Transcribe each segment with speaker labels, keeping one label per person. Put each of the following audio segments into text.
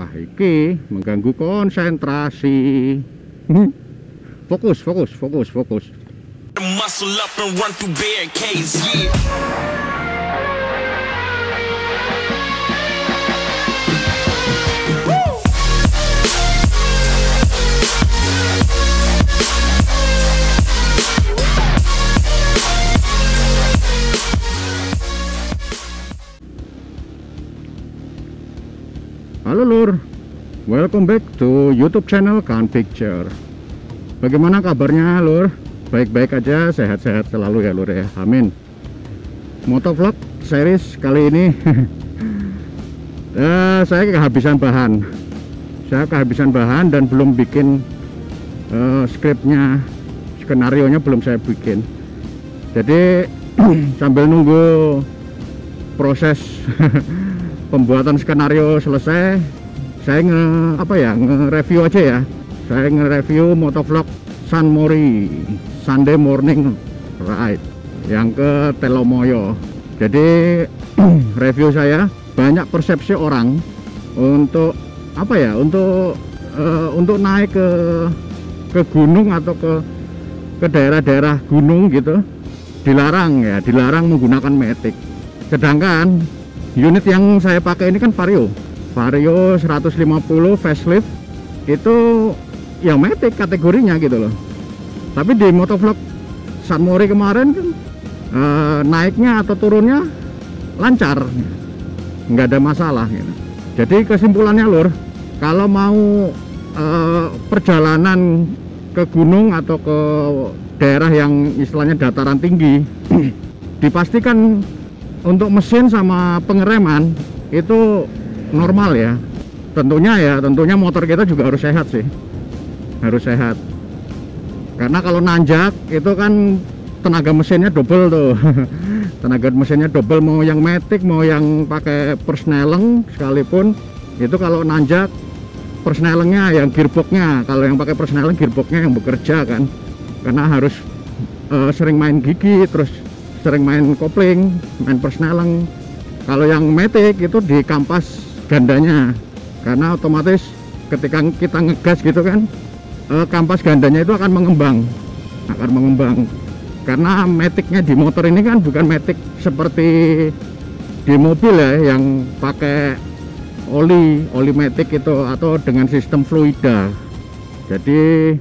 Speaker 1: Wah, iki mengganggu konsentrasi. Fokus, fokus, fokus, fokus.
Speaker 2: Muscle up and run through barricades, yeah.
Speaker 1: Halo lur, welcome back to YouTube channel Kan Picture. Bagaimana kabarnya lur? Baik-baik aja, sehat-sehat selalu ya lur ya, amin. Motovlog series kali ini saya kehabisan bahan. Dan belum bikin skripnya, skenario-nya belum saya bikin. Jadi sambil nunggu proses pembuatan skenario selesai, saya nge-review aja ya. Saya nge-review motovlog San Mori Sunday Morning Ride yang ke Telomoyo. Jadi review saya, banyak persepsi orang untuk untuk naik ke gunung atau ke daerah-daerah gunung gitu, dilarang menggunakan matic. Sedangkan unit yang saya pakai ini kan Vario 150 facelift, itu ya matic kategorinya gitu loh. Tapi di motovlog San Mori kemarin kan naiknya atau turunnya lancar, nggak ada masalah gitu. Jadi kesimpulannya lur, kalau mau perjalanan ke gunung atau ke daerah yang istilahnya dataran tinggi dipastikan untuk mesin sama pengereman itu normal ya. Tentunya motor kita juga harus sehat sih. Harus sehat. Karena kalau nanjak itu kan tenaga mesinnya double tuh. Tenaga mesinnya double, mau yang matic mau yang pakai persneleng sekalipun. Itu kalau nanjak persnelengnya yang gearboxnya, kalau yang pakai persneleng gearboxnya yang bekerja kan. Karena harus sering main gigi, terus sering main kopling, main persneleng. Kalau yang matic itu di kampas gandanya, karena otomatis ketika kita ngegas gitu kan, kampas gandanya itu akan mengembang, karena maticnya di motor ini kan bukan matic seperti di mobil ya, yang pakai oli matic itu atau dengan sistem fluida. Jadi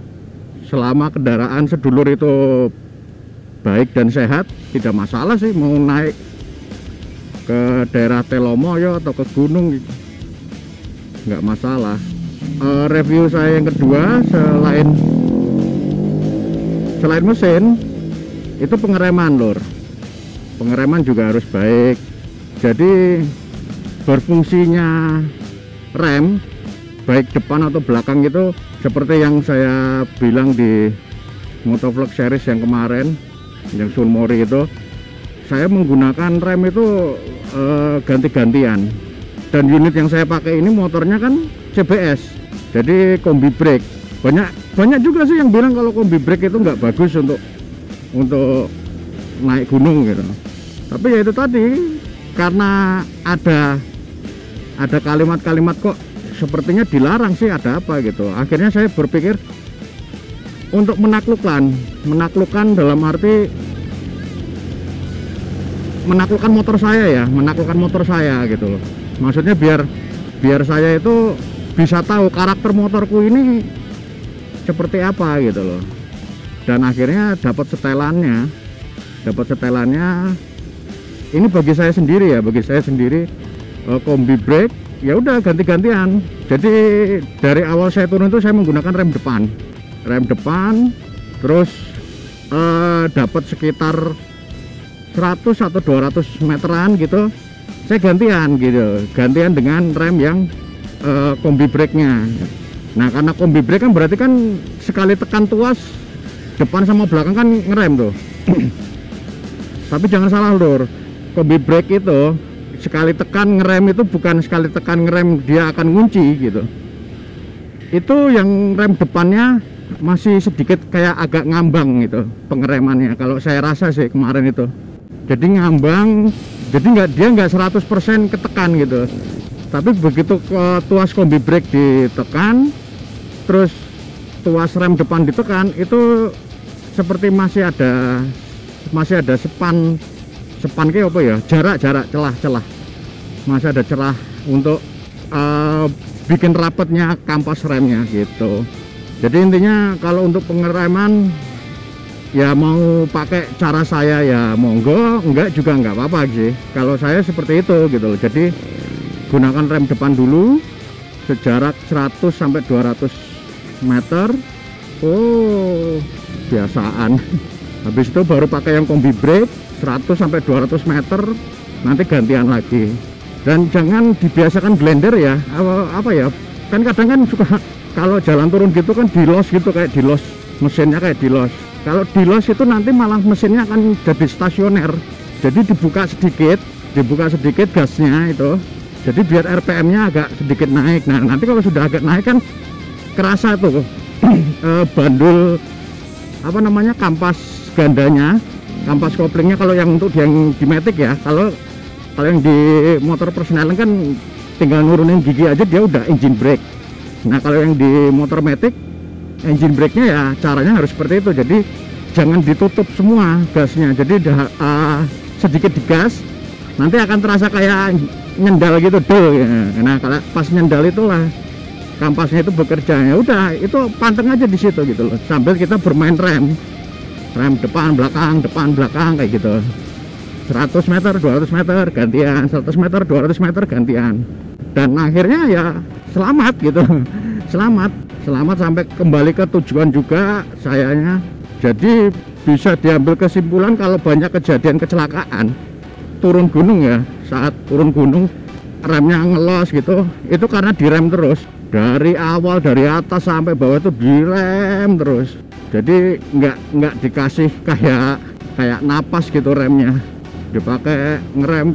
Speaker 1: selama kendaraan sedulur itu baik dan sehat, tidak masalah sih mau naik ke daerah Telomoyo atau ke gunung gitu, nggak masalah. Review saya yang kedua, selain mesin itu pengereman lur. Pengereman juga harus baik. Jadi berfungsinya rem baik depan atau belakang itu seperti yang saya bilang di motovlog series yang kemarin, yang San Mori itu, saya menggunakan rem itu ganti-gantian. Dan unit yang saya pakai ini motornya kan CBS, jadi kombi brake. Banyak juga sih yang bilang kalau kombi brake itu nggak bagus untuk naik gunung gitu. Tapi ya itu tadi, karena ada kalimat-kalimat kok sepertinya dilarang sih, ada apa gitu. Akhirnya saya berpikir untuk menaklukkan dalam arti menaklukkan motor saya gitu loh. Maksudnya biar saya itu bisa tahu karakter motorku ini seperti apa gitu loh. Dan akhirnya dapat setelannya ini bagi saya sendiri kombi brake ya udah ganti-gantian. Jadi dari awal saya turun itu saya menggunakan rem depan, terus dapat sekitar 100 atau 200 meteran gitu, saya gantian dengan rem yang kombi brake nya. Nah, karena kombi brake kan berarti kan sekali tekan tuas depan sama belakang kan ngerem tuh. Tapi jangan salah lur, kombi brake itu sekali tekan ngerem itu bukan sekali tekan ngerem dia akan ngunci gitu. Itu yang rem depannya masih sedikit kayak agak ngambang gitu pengeremannya, kalau saya rasa sih kemarin itu. Jadi ngambang, jadi dia nggak 100% ketekan gitu. Tapi begitu ke tuas kombi brake ditekan, terus tuas rem depan ditekan, itu seperti masih ada sepan kayak apa ya, jarak celah masih ada celah untuk bikin rapatnya kampas remnya gitu. Jadi intinya kalau untuk pengereman ya mau pakai cara saya ya monggo, enggak juga enggak apa-apa sih. Kalau saya seperti itu gitu loh. Jadi gunakan rem depan dulu sejarak 100 sampai 200 meter. Oh, biasaan. Habis itu baru pakai yang kombi brake 100 sampai 200 meter, nanti gantian lagi. Dan jangan dibiasakan blender ya. Apa ya? Kan kadang kan suka kalau jalan turun gitu kan dilos gitu, kayak dilos mesinnya, kayak dilos. Kalau dilos itu nanti malah mesinnya akan jadi stasioner. Jadi dibuka sedikit gasnya itu. Jadi biar RPM-nya agak sedikit naik. Nah, nanti kalau sudah agak naik kan kerasa tuh bandul apa namanya, kampas gandanya, kampas koplingnya kalau yang untuk yang di Matic ya. Kalau yang di motor personal kan tinggal nurunin gigi aja dia udah engine brake. Nah, kalau yang di motor Matic engine brake-nya ya caranya harus seperti itu. Jadi jangan ditutup semua gasnya. Jadi sedikit digas, nanti akan terasa kayak nyendal gitu tuh ya. Nah, kalau pas nyendal itulah kampasnya itu bekerja. Ya udah, itu panteng aja di situ gitu loh. Sambil kita bermain rem depan belakang kayak gitu. 100 meter 200 meter gantian, 100 meter 200 meter gantian. Dan akhirnya ya selamat gitu. Selamat sampai kembali ke tujuan juga sayanya. Jadi bisa diambil kesimpulan kalau banyak kejadian kecelakaan turun gunung ya, saat turun gunung remnya ngelos gitu, itu karena direm terus dari awal, dari atas sampai bawah itu direm terus. Jadi nggak dikasih kayak napas gitu remnya, dipakai ngerem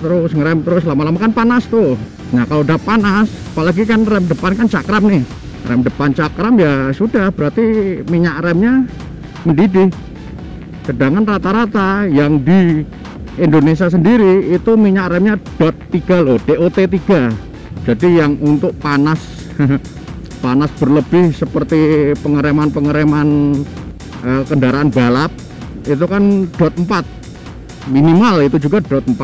Speaker 1: terus lama-lama kan panas tuh. Nah, kalau udah panas, apalagi kan rem depan kan cakram nih, rem depan cakram ya sudah, berarti minyak remnya mendidih. Sedangkan rata-rata yang di Indonesia sendiri itu minyak remnya DOT3 loh, DOT3. Jadi yang untuk panas panas berlebih seperti pengereman kendaraan balap itu kan DOT4 minimal, itu juga DOT4.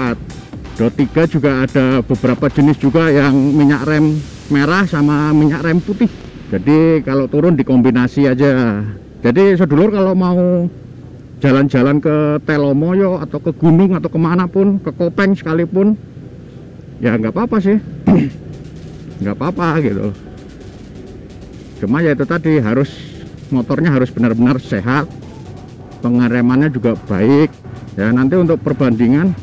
Speaker 1: DOT3 juga ada beberapa jenis juga yang minyak rem merah sama minyak rem putih. Jadi kalau turun dikombinasi aja. Jadi sedulur kalau mau jalan-jalan ke Telomoyo atau ke gunung atau kemanapun, ke Kopeng sekalipun, ya nggak apa-apa sih. Nggak apa-apa gitu. Cuma ya itu tadi, motornya harus benar-benar sehat, pengeremannya juga baik ya. Nanti untuk perbandingan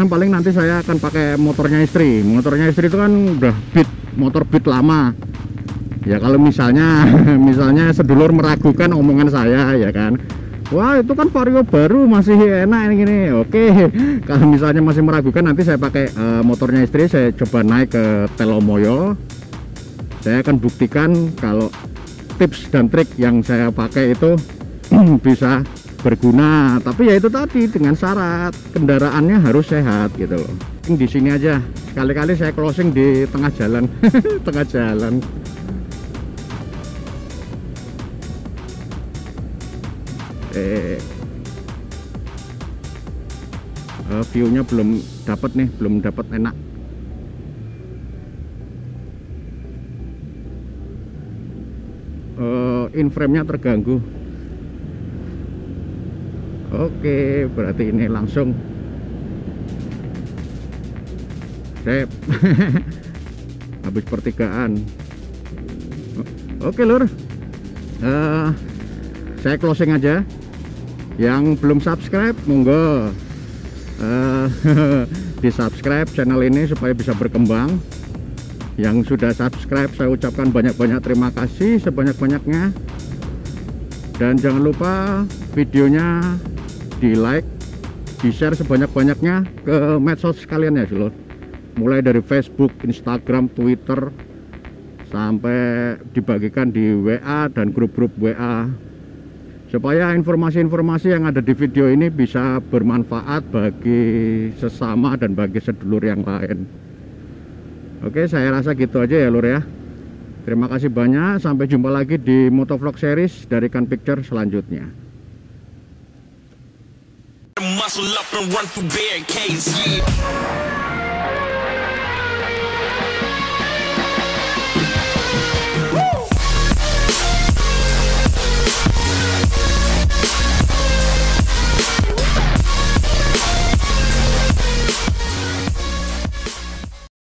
Speaker 1: paling nanti saya akan pakai motornya istri itu kan udah motor beat lama ya. Kalau misalnya sedulur meragukan omongan saya ya kan, wah itu kan Vario baru masih enak ini gini. Oke, kalau misalnya masih meragukan, nanti saya pakai motornya istri, saya coba naik ke Telomoyo. Saya akan buktikan kalau tips dan trik yang saya pakai itu bisa berguna. Tapi ya itu tadi, dengan syarat kendaraannya harus sehat gitu loh. Di sini aja, sekali-kali saya closing di tengah jalan. Tengah jalan. View-nya belum dapat nih, belum dapat enak. In-frame-nya terganggu. Oke, berarti ini langsung sip. Habis pertigaan. Oke lur, saya closing aja. Yang belum subscribe monggo di subscribe channel ini supaya bisa berkembang. Yang sudah subscribe saya ucapkan banyak-banyak terima kasih, sebanyak-banyaknya. Dan jangan lupa videonya di like, di share sebanyak-banyaknya ke medsos kalian ya seluruh. Mulai dari Facebook, Instagram, Twitter, sampai dibagikan di WA dan grup-grup WA supaya informasi-informasi yang ada di video ini bisa bermanfaat bagi sesama dan bagi sedulur yang lain. Oke, saya rasa gitu aja ya lur ya. Terima kasih banyak, sampai jumpa lagi di motovlog series dari Kan Picture selanjutnya.
Speaker 2: Muscle up and run through barricades, yeah.